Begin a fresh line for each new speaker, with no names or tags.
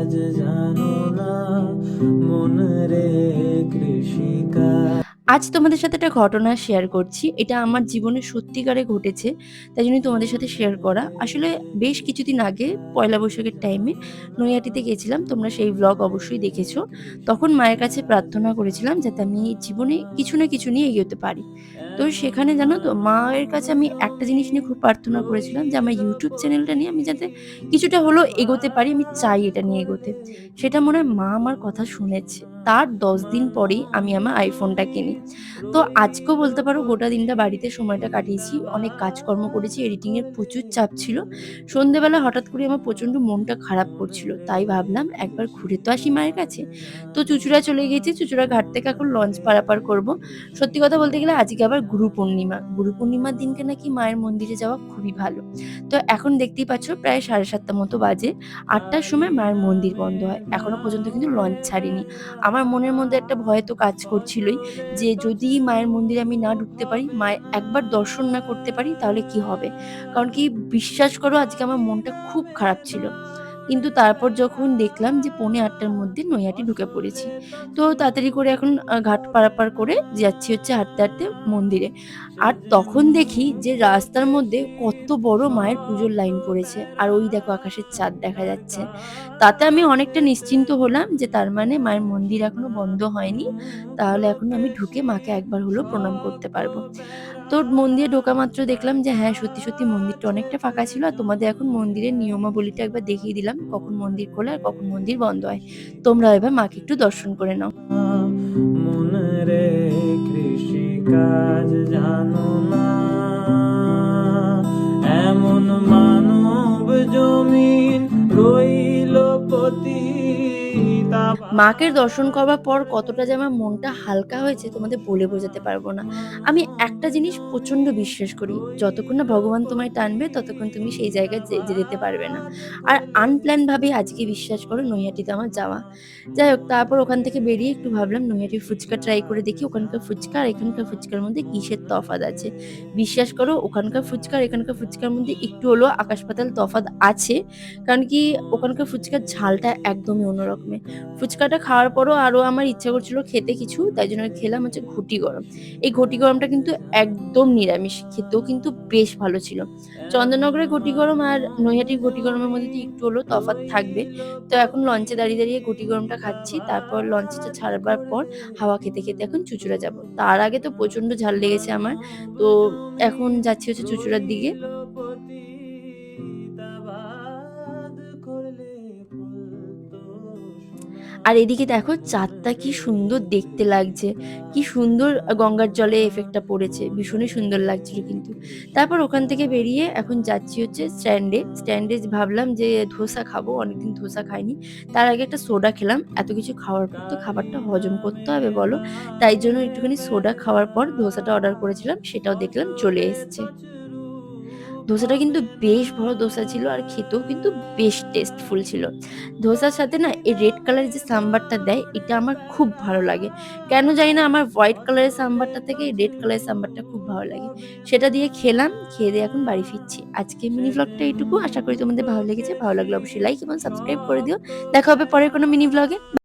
কাজ জানো না মন রে কৃষিকাজ।
আজ তোমাদের সাথে একটা ঘটনা শেয়ার করছি। এটা আমার জীবনে সত্যিকারে ঘটেছে। তাই জন্যই তোমাদের সাথে শেয়ার করা। আসলে বেশ কিছুদিন আগে পয়লা বৈশাখের টাইমে নৈহাটিতে গেছিলাম। তোমরা সেই ভ্লগ অবশ্যই দেখেছো। তখন মায়ের কাছে প্রার্থনা করেছিলাম যাতে আমি জীবনে কিছু না কিছু নিয়ে এগোতে পারি। তো সেখানে জানো তো মায়ের কাছে আমি একটা জিনিস নিয়ে খুব প্রার্থনা করেছিলাম যে আমার ইউটিউব চ্যানেলটা নিয়ে আমি যাতে কিছুটা হলেও এগোতে পারি। আমি চাই এটা নিয়ে এগোতে। সেটা মনে হয় মা আমার কথা শুনেছে। তার ১০ দিন পরেই আমি আমার আইফোনটা কিনি। তো আজকেও বলতে পারো গোটা দিনটা বাড়িতে সময়টা কাটিয়েছি। অনেক কাজকর্ম করেছি, এডিটিং এর প্রচুর চাপ ছিল। সন্ধ্যেবেলা হঠাৎ করে আমার প্রচন্ড মনটা খারাপ করছিল। তাই ভাবলাম একবার ঘুরে তো আসি মায়ের কাছে। তো চুঁচুড়া চলে গেছি। চুঁচুড়া ঘাট থেকে এখন লঞ্চ পারাপার করব। সত্যি কথা বলতে গেলে আজকে আবার গুরু পূর্ণিমা। গুরু পূর্ণিমার দিনকে নাকি মায়ের মন্দিরে যাওয়া খুবই ভালো। তো এখন দেখতেই পাচ্ছ প্রায় ৭:৩০ মতো বাজে। ৮টার সময় মায়ের মন্দির বন্ধ হয়। এখনো পর্যন্ত কিন্তু লঞ্চ ছাড়েনি। আমার মনের মধ্যে একটা ভয় তো কাজ করছিলই যে যদি মায়ের মন্দিরে আমি না ঢুকতে পারি, মায়ের একবার দর্শন না করতে পারি তাহলে কি হবে? কারণ কি বিশ্বাস করো আজকে আমার মনটা খুব খারাপ ছিল। কিন্তু তারপর যখন দেখলাম যে 8:45 র মধ্যে নৈহাটি ঢুকে পড়েছি। তো তাড়াতাড়ি করে এখন ঘাট পারাপার করে যাচ্ছি হচ্ছে হাঁটতে, হাঁটতে মন্দিরে। আর তখন দেখি যে রাস্তার মধ্যে কত বড় মায়ের পুজোর লাইন পড়েছে। আর ওই দেখো আকাশের চাঁদ দেখা যাচ্ছে। তাতে আমি অনেকটা নিশ্চিন্ত হলাম যে তার মানে মায়ের মন্দির এখনো বন্ধ হয়নি। তাহলে এখন আমি ঢুকে মাকে একবার হলেও প্রণাম করতে পারবো। তো মন্দিরে ঢোকা মাত্র দেখলাম যে হ্যাঁ, সত্যি, সত্যি মন্দিরটা অনেকটা ফাঁকা ছিল। আর তোমাদের এখন মন্দিরের নিয়মাবলীটা একবার দেখিয়ে দিলাম, কখন মন্দির খোলে আর কখন মন্দির বন্ধ হয়। তোমরাও এবার মাকে একটু দর্শন করে নাও।
মন রে কৃষিকাজ জানো না এমন মানব জমিন রইল পতিতা।
মাকে দর্শন করবার পর কতটা যে আমার মনটা হালকা হয়েছে তোমাদের বলে বোঝাতে পারবো না। আমি একটা জিনিস প্রচন্ড বিশ্বাস করি, যতক্ষণ না ভগবান তোমায় টানবে ততক্ষণ তুমি সেই জায়গায় যেতে পারবে না। আর আনপ্ল্যান ভাবে আজকে বিশ্বাস করো নৈহাটিতে আমার যাওয়া। যাই হোক তারপর ওখান থেকে বেরিয়ে একটু ভাবলাম নৈহাটির ফুচকা ট্রাই করে দেখি ওখানকার ফুচকা আর এখানকার ফুচকার মধ্যে কিসের তফাৎ আছে। বিশ্বাস করো ওখানকার ফুচকা আর এখানকার ফুচকার মধ্যে একটু হলেও আকাশ পাতাল তফাৎ আছে। কারণ কি ওখানকার ফুচকার ঝালটা একদমই অন্য রকমের। ফুচকাটা খাওয়ার পরও আরো আমার ইচ্ছা করছিল খেতে কিছু, তাই জন্য খেলাম হচ্ছে ঘুঁটি গরম। এই ঘুঁটি গরমটা কিন্তু একদম নিরামিষ, খেতেও কিন্তু বেশ ভালো ছিল। চন্দননগরের ঘুঁটি গরম আর নৈহাটির ঘুঁটি গরমের মধ্যে তো একটু হলেও তফাৎ থাকবে। তো এখন লঞ্চে দাঁড়িয়ে দাঁড়িয়ে ঘুঁটি গরমটা খাচ্ছি, তারপর লঞ্চটা ছাড়বার পর হাওয়া খেতে খেতে এখন চুঁচুড়া যাব। তার আগে তো প্রচন্ড ঝাল লেগেছে আমার। তো এখন যাচ্ছি হচ্ছে চুঁচুড়ার দিকে। আর এদিকে দেখো চাঁদটা কি সুন্দর দেখতে লাগছে, কি সুন্দর গঙ্গার জলে এফেক্টটা পড়েছে, ভীষণই সুন্দর লাগছিল কিন্তু। তারপর ওখান থেকে বেরিয়ে এখন যাচ্ছি হচ্ছে স্ট্যান্ডে ভাবলাম যে ধোসা খাবো, অনেকদিন ধোসা খাইনি। তার আগে একটা সোডা খেলাম, এত কিছু খাওয়ার পর তো খাবারটা হজম করতে হবে বলো, তাই জন্য একটুখানি সোডা খাওয়ার পর ধোসাটা অর্ডার করেছিলাম, সেটাও দেখলাম চলে এসছে। ধোসাটা কিন্তু বেশ বড় ধোসা ছিল আর খেতেও কিন্তু বেশ টেস্টফুল ছিল। ধোসার সাথে না এই রেড কালারের যে সাম্বারটা দেয় এটা আমার খুব ভালো লাগে। কেন জানি না আমার হোয়াইট কালারের সাম্বারটা থেকে এই রেড কালারের সাম্বারটা খুব ভালো লাগে। সেটা দিয়ে খেলাম, খেয়ে দিয়ে এখন বাড়ি ফিরছি। আজকে মিনি ভ্লগটা এইটুকু। আশা করি তোমাদের ভালো লেগেছে। ভালো লাগলে অবশ্যই লাইক এবং সাবস্ক্রাইব করে দিও। দেখা হবে পরের কোনো মিনি ভ্লগে।